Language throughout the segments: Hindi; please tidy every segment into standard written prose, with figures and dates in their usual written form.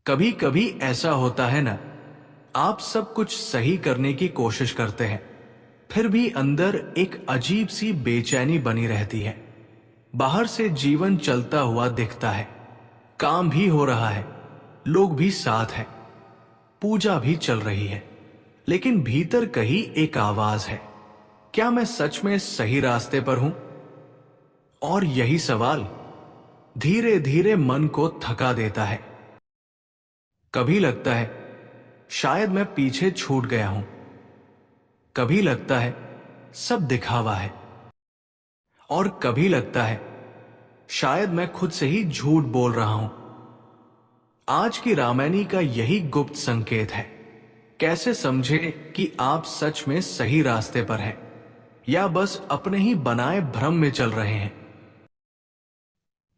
कभी कभी ऐसा होता है ना, आप सब कुछ सही करने की कोशिश करते हैं, फिर भी अंदर एक अजीब सी बेचैनी बनी रहती है। बाहर से जीवन चलता हुआ दिखता है, काम भी हो रहा है, लोग भी साथ हैं, पूजा भी चल रही है, लेकिन भीतर कहीं एक आवाज है, क्या मैं सच में सही रास्ते पर हूं? और यही सवाल धीरे धीरे मन को थका देता है। कभी लगता है शायद मैं पीछे छूट गया हूं, कभी लगता है सब दिखावा है, और कभी लगता है शायद मैं खुद से ही झूठ बोल रहा हूं। आज की रामायणी का यही गुप्त संकेत है। कैसे समझे कि आप सच में सही रास्ते पर हैं या बस अपने ही बनाए भ्रम में चल रहे हैं?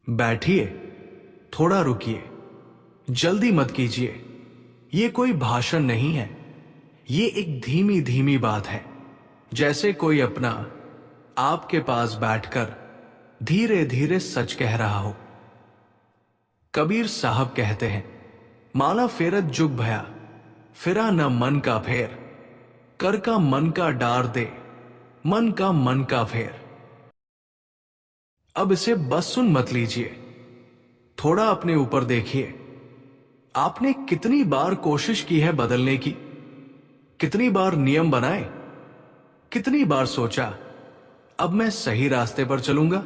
बैठिए, थोड़ा रुकिए, जल्दी मत कीजिए। ये कोई भाषण नहीं है, ये एक धीमी धीमी बात है, जैसे कोई अपना आपके पास बैठकर धीरे धीरे सच कह रहा हो। कबीर साहब कहते हैं, माला फेरत जुग भया, फिरा न मन का फेर, कर का मन का डार दे, मन का फेर। अब इसे बस सुन मत लीजिए, थोड़ा अपने ऊपर देखिए। आपने कितनी बार कोशिश की है बदलने की, कितनी बार नियम बनाए, कितनी बार सोचा अब मैं सही रास्ते पर चलूंगा,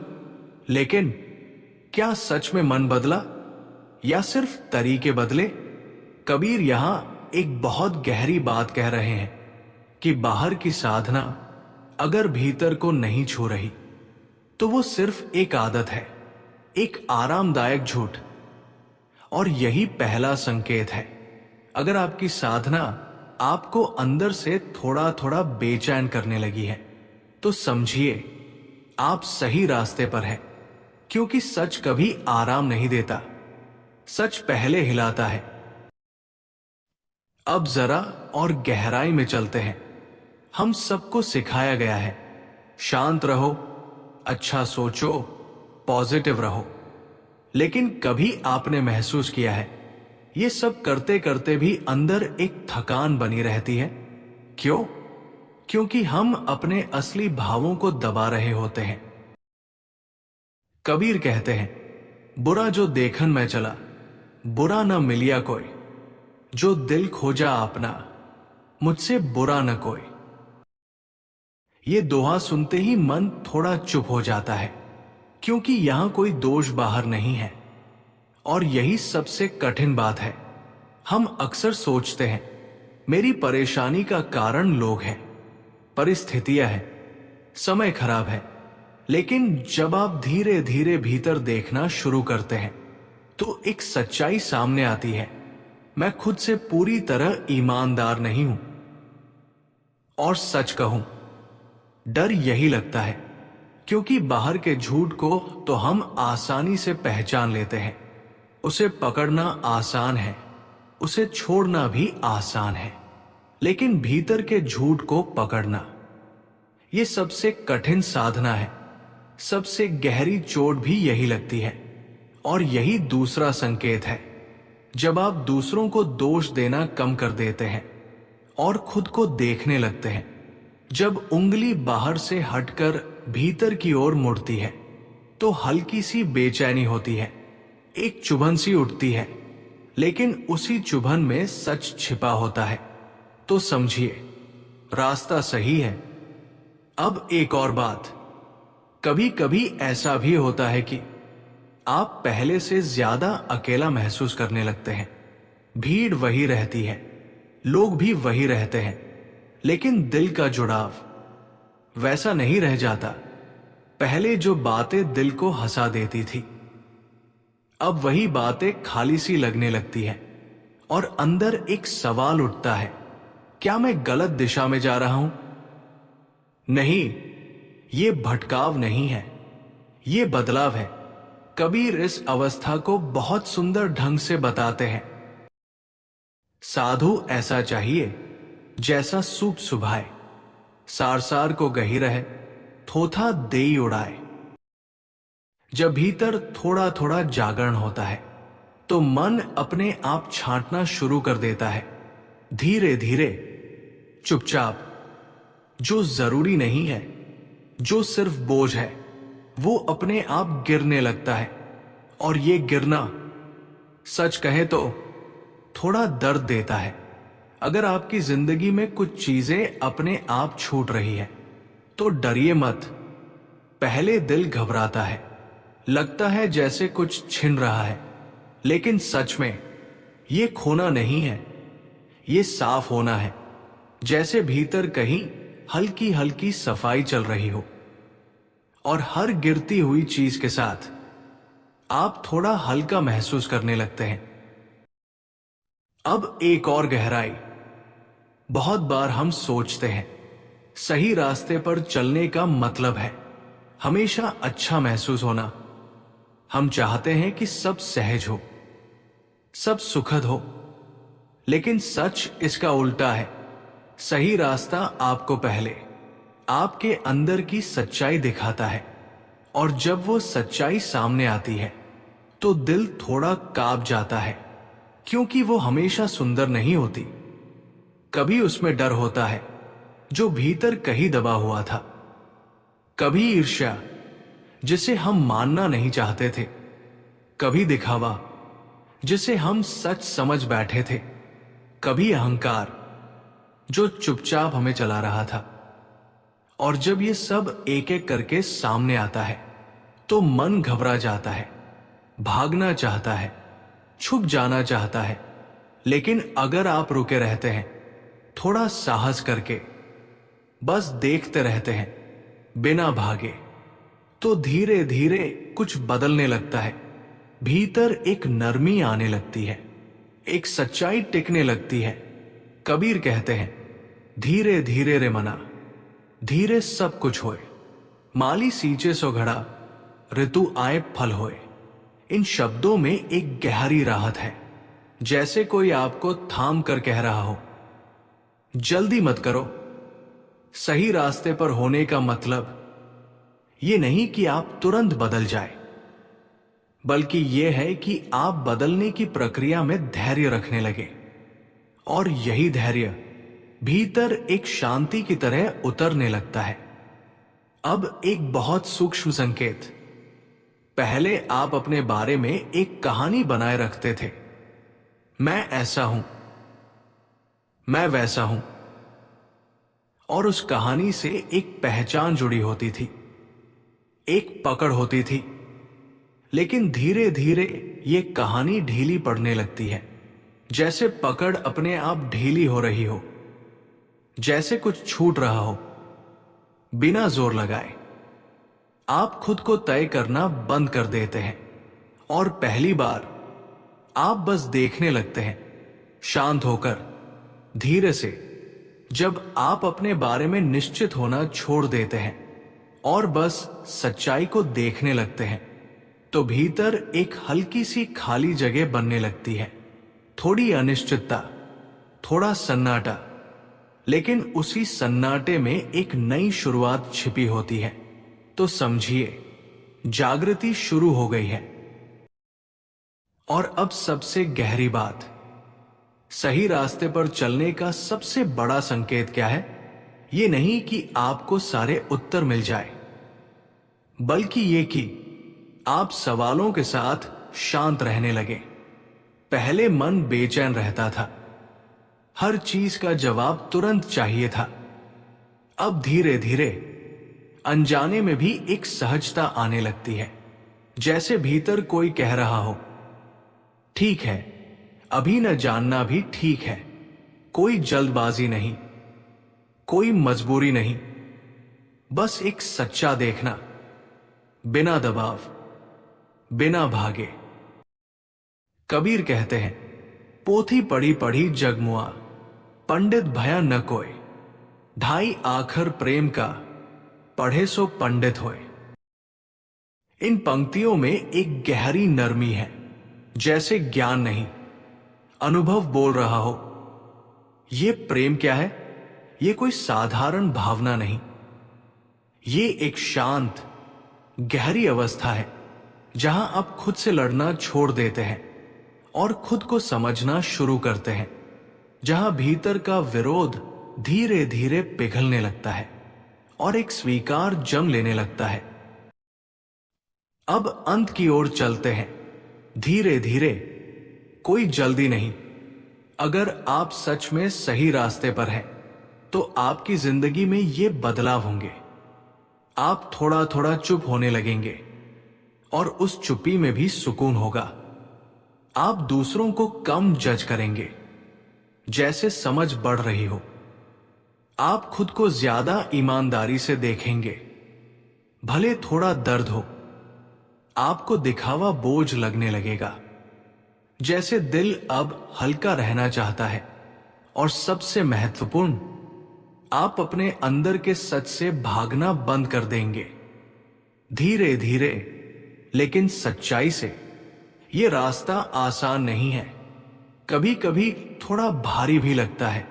लेकिन क्या सच में मन बदला या सिर्फ तरीके बदले? कबीर यहां एक बहुत गहरी बात कह रहे हैं कि बाहर की साधना अगर भीतर को नहीं छू रही तो वो सिर्फ एक आदत है, एक आरामदायक झूठ। और यही पहला संकेत है। अगर आपकी साधना आपको अंदर से थोड़ा थोड़ा बेचैन करने लगी है तो समझिए आप सही रास्ते पर हैं, क्योंकि सच कभी आराम नहीं देता, सच पहले हिलाता है। अब जरा और गहराई में चलते हैं। हम सबको सिखाया गया है, शांत रहो, अच्छा सोचो, पॉजिटिव रहो। लेकिन कभी आपने महसूस किया है ये सब करते करते भी अंदर एक थकान बनी रहती है? क्यों? क्योंकि हम अपने असली भावों को दबा रहे होते हैं। कबीर कहते हैं, बुरा जो देखन में चला, बुरा न मिलिया कोई, जो दिल खोजा अपना, मुझसे बुरा न कोई। ये दोहा सुनते ही मन थोड़ा चुप हो जाता है, क्योंकि यहां कोई दोष बाहर नहीं है। और यही सबसे कठिन बात है। हम अक्सर सोचते हैं मेरी परेशानी का कारण लोग हैं, परिस्थितियां हैं, समय खराब है। लेकिन जब आप धीरे धीरे भीतर देखना शुरू करते हैं तो एक सच्चाई सामने आती है, मैं खुद से पूरी तरह ईमानदार नहीं हूं। और सच कहूं, डर यही लगता है, क्योंकि बाहर के झूठ को तो हम आसानी से पहचान लेते हैं, उसे पकड़ना आसान है, उसे छोड़ना भी आसान है, लेकिन भीतर के झूठ को पकड़ना, ये सबसे कठिन साधना है। सबसे गहरी चोट भी यही लगती है। और यही दूसरा संकेत है। जब आप दूसरों को दोष देना कम कर देते हैं और खुद को देखने लगते हैं, जब उंगली बाहर से हटकर भीतर की ओर मुड़ती है तो हल्की सी बेचैनी होती है, एक चुभन सी उठती है, लेकिन उसी चुभन में सच छिपा होता है। तो समझिए रास्ता सही है। अब एक और बात, कभी कभी ऐसा भी होता है कि आप पहले से ज्यादा अकेला महसूस करने लगते हैं। भीड़ वही रहती है, लोग भी वही रहते हैं, लेकिन दिल का जुड़ाव वैसा नहीं रह जाता। पहले जो बातें दिल को हंसा देती थी, अब वही बातें खाली सी लगने लगती हैं। और अंदर एक सवाल उठता है, क्या मैं गलत दिशा में जा रहा हूं? नहीं, ये भटकाव नहीं है, ये बदलाव है। कबीर इस अवस्था को बहुत सुंदर ढंग से बताते हैं। साधु ऐसा चाहिए जैसा सूप सुभाए, सार सार को गही रहे, थोथा देई उड़ाए। जब भीतर थोड़ा थोड़ा जागरण होता है, तो मन अपने आप छांटना शुरू कर देता है, धीरे धीरे, चुपचाप। जो जरूरी नहीं है, जो सिर्फ बोझ है, वो अपने आप गिरने लगता है। और ये गिरना, सच कहे तो, थोड़ा दर्द देता है। अगर आपकी जिंदगी में कुछ चीजें अपने आप छूट रही है तो डरिए मत। पहले दिल घबराता है, लगता है जैसे कुछ छिन रहा है, लेकिन सच में ये खोना नहीं है, ये साफ होना है। जैसे भीतर कहीं हल्की हल्की सफाई चल रही हो, और हर गिरती हुई चीज के साथ आप थोड़ा हल्का महसूस करने लगते हैं। अब एक और गहराई। बहुत बार हम सोचते हैं सही रास्ते पर चलने का मतलब है हमेशा अच्छा महसूस होना। हम चाहते हैं कि सब सहज हो, सब सुखद हो, लेकिन सच इसका उल्टा है। सही रास्ता आपको पहले आपके अंदर की सच्चाई दिखाता है, और जब वो सच्चाई सामने आती है तो दिल थोड़ा कांप जाता है, क्योंकि वो हमेशा सुंदर नहीं होती। कभी उसमें डर होता है जो भीतर कहीं दबा हुआ था, कभी ईर्ष्या जिसे हम मानना नहीं चाहते थे, कभी दिखावा जिसे हम सच समझ बैठे थे, कभी अहंकार जो चुपचाप हमें चला रहा था। और जब ये सब एक एक करके सामने आता है तो मन घबरा जाता है, भागना चाहता है, छुप जाना चाहता है। लेकिन अगर आप रुके रहते हैं, थोड़ा साहस करके बस देखते रहते हैं बिना भागे, तो धीरे धीरे कुछ बदलने लगता है। भीतर एक नरमी आने लगती है, एक सच्चाई टिकने लगती है। कबीर कहते हैं, धीरे धीरे रे मना, धीरे सब कुछ होए, माली सींचे सो घड़ा, ऋतु आए फल होए। इन शब्दों में एक गहरी राहत है, जैसे कोई आपको थाम कर कह रहा हो, जल्दी मत करो। सही रास्ते पर होने का मतलब ये नहीं कि आप तुरंत बदल जाए, बल्कि यह है कि आप बदलने की प्रक्रिया में धैर्य रखने लगे। और यही धैर्य भीतर एक शांति की तरह उतरने लगता है। अब एक बहुत सूक्ष्म संकेत। पहले आप अपने बारे में एक कहानी बनाए रखते थे, मैं ऐसा हूं, मैं वैसा हूं, और उस कहानी से एक पहचान जुड़ी होती थी, एक पकड़ होती थी। लेकिन धीरे धीरे ये कहानी ढीली पड़ने लगती है, जैसे पकड़ अपने आप ढीली हो रही हो, जैसे कुछ छूट रहा हो बिना जोर लगाए। आप खुद को तय करना बंद कर देते हैं, और पहली बार आप बस देखने लगते हैं, शांत होकर, धीरे से। जब आप अपने बारे में निश्चित होना छोड़ देते हैं और बस सच्चाई को देखने लगते हैं, तो भीतर एक हल्की सी खाली जगह बनने लगती है। थोड़ी अनिश्चितता, थोड़ा सन्नाटा, लेकिन उसी सन्नाटे में एक नई शुरुआत छिपी होती है। तो समझिए, जागृति शुरू हो गई है। और अब सबसे गहरी बात, सही रास्ते पर चलने का सबसे बड़ा संकेत क्या है? ये नहीं कि आपको सारे उत्तर मिल जाए, बल्कि ये कि आप सवालों के साथ शांत रहने लगे। पहले मन बेचैन रहता था, हर चीज का जवाब तुरंत चाहिए था। अब धीरे धीरे अनजाने में भी एक सहजता आने लगती है, जैसे भीतर कोई कह रहा हो, ठीक है, अभी न जानना भी ठीक है। कोई जल्दबाजी नहीं, कोई मजबूरी नहीं, बस एक सच्चा देखना, बिना दबाव, बिना भागे। कबीर कहते हैं, पोथी पढ़ी पढ़ी जगमुआ, पंडित भया न कोय, ढाई आखर प्रेम का, पढ़े सो पंडित होए। इन पंक्तियों में एक गहरी नरमी है, जैसे ज्ञान नहीं, अनुभव बोल रहा हो। ये प्रेम क्या है? ये कोई साधारण भावना नहीं, ये एक शांत, गहरी अवस्था है, जहां आप खुद से लड़ना छोड़ देते हैं, और खुद को समझना शुरू करते हैं, जहां भीतर का विरोध धीरे धीरे पिघलने लगता है और एक स्वीकार जन्म लेने लगता है। अब अंत की ओर चलते हैं, धीरे धीरे, कोई जल्दी नहीं। अगर आप सच में सही रास्ते पर हैं, तो आपकी जिंदगी में ये बदलाव होंगे। आप थोड़ा थोड़ा चुप होने लगेंगे और उस चुप्पी में भी सुकून होगा। आप दूसरों को कम जज करेंगे। जैसे समझ बढ़ रही हो, आप खुद को ज्यादा ईमानदारी से देखेंगे। भले थोड़ा दर्द हो, आपको दिखावा बोझ लगने लगेगा। जैसे दिल अब हल्का रहना चाहता है। और सबसे महत्वपूर्ण, आप अपने अंदर के सच से भागना बंद कर देंगे। धीरे धीरे, लेकिन सच्चाई से। यह रास्ता आसान नहीं है, कभी कभी थोड़ा भारी भी लगता है,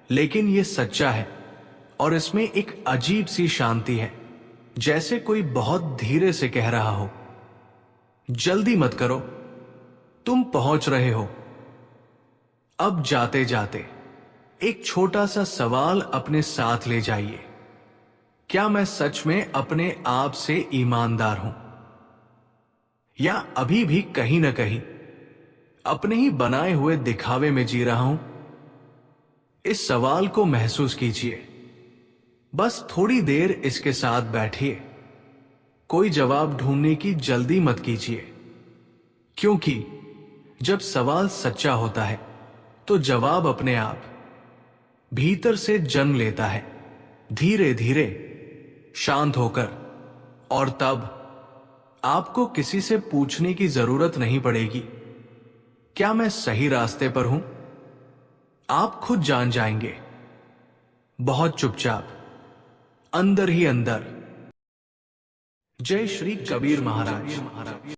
लेकिन यह सच्चा है। और इसमें एक अजीब सी शांति है, जैसे कोई बहुत धीरे से कह रहा हो, जल्दी मत करो, तुम पहुंच रहे हो। अब जाते जाते एक छोटा सा सवाल अपने साथ ले जाइए। क्या मैं सच में अपने आप से ईमानदार हूं, या अभी भी कहीं ना कहीं अपने ही बनाए हुए दिखावे में जी रहा हूं? इस सवाल को महसूस कीजिए। बस थोड़ी देर इसके साथ बैठिए। कोई जवाब ढूंढने की जल्दी मत कीजिए, क्योंकि जब सवाल सच्चा होता है तो जवाब अपने आप भीतर से जन्म लेता है, धीरे धीरे, शांत होकर। और तब आपको किसी से पूछने की जरूरत नहीं पड़ेगी, क्या मैं सही रास्ते पर हूं? आप खुद जान जाएंगे, बहुत चुपचाप, अंदर ही अंदर। जय श्री कबीर महाराज।